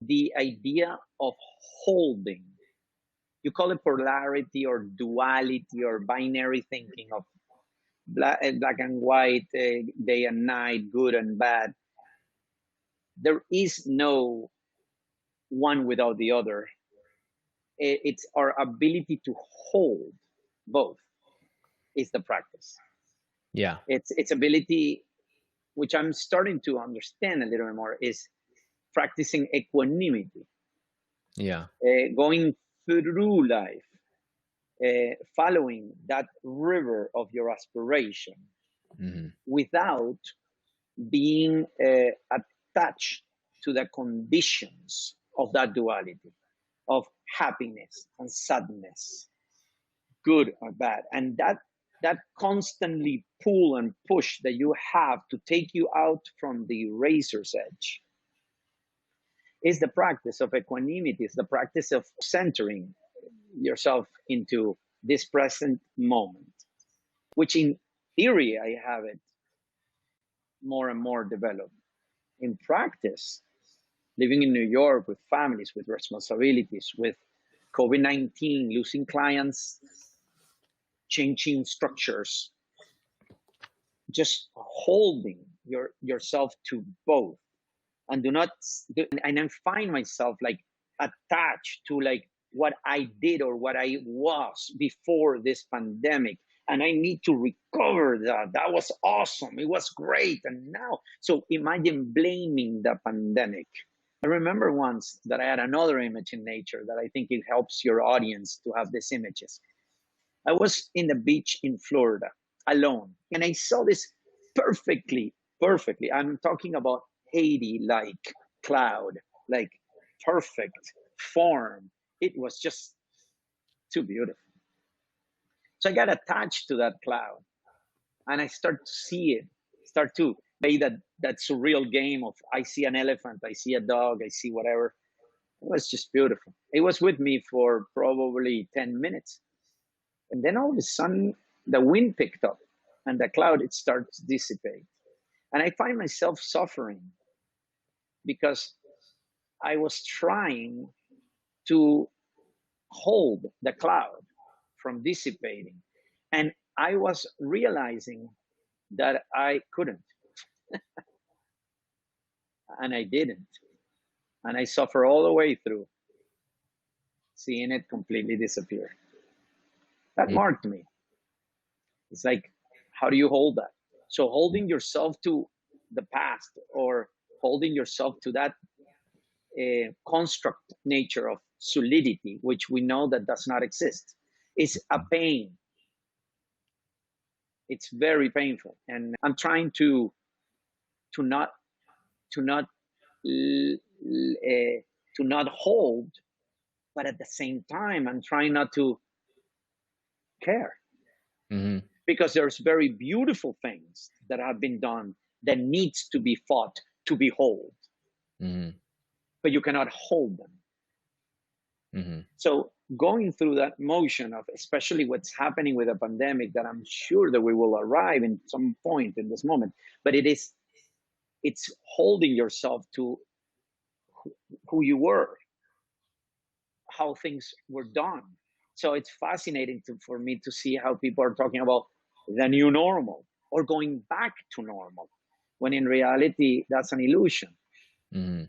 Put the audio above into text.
the idea of holding. You call it polarity or duality or binary thinking of black and white, day and night, good and bad. There is no one without the other. It's our ability to hold both is the practice. Yeah. It's ability, which I'm starting to understand a little bit more, is practicing equanimity, Yeah. going through life, following that river of your aspiration Hmm. without being attached to the conditions of that duality of happiness and sadness, good or bad, and that constantly pull and push that you have to take you out from the razor's edge is the practice of equanimity. Is the practice of centering yourself into this present moment, which in theory I have it more and more developed. In practice, living in New York with families, with responsibilities, with COVID-19, losing clients, changing structures, just holding yourself to both, and do not, and I find myself like attached to like what I did or what I was before this pandemic, and I need to recover that was awesome, it was great, and now, so imagine blaming the pandemic. I remember once that I had another image in nature that I think it helps your audience to have these images. I was in the beach in Florida alone, and I saw this perfectly. I'm talking about Haiti like cloud, like perfect form. It was just too beautiful. So I got attached to that cloud, and I start to see it, start to play that surreal game of I see an elephant, I see a dog, I see whatever. It was just beautiful. It was with me for probably 10 minutes. And then all of a sudden, the wind picked up and the cloud, it starts to dissipate. And I find myself suffering because I was trying to hold the cloud from dissipating. And I was realizing that I couldn't, and I didn't. And I suffer all the way through seeing it completely disappear. That marked me. It's like, how do you hold that? So holding yourself to the past or holding yourself to that construct nature of solidity, which we know that does not exist, is a pain. It's very painful, and I'm trying to not to not to not hold, but at the same time, I'm trying not to care Hmm. because there's very beautiful things that have been done that needs to be fought to behold, Hmm. but you cannot hold them. Hmm. So going through that motion of especially what's happening with a pandemic that I'm sure that we will arrive in some point in this moment, but it's holding yourself to who you were, how things were done. So it's fascinating for me to see how people are talking about the new normal or going back to normal, when in reality that's an illusion. Hmm.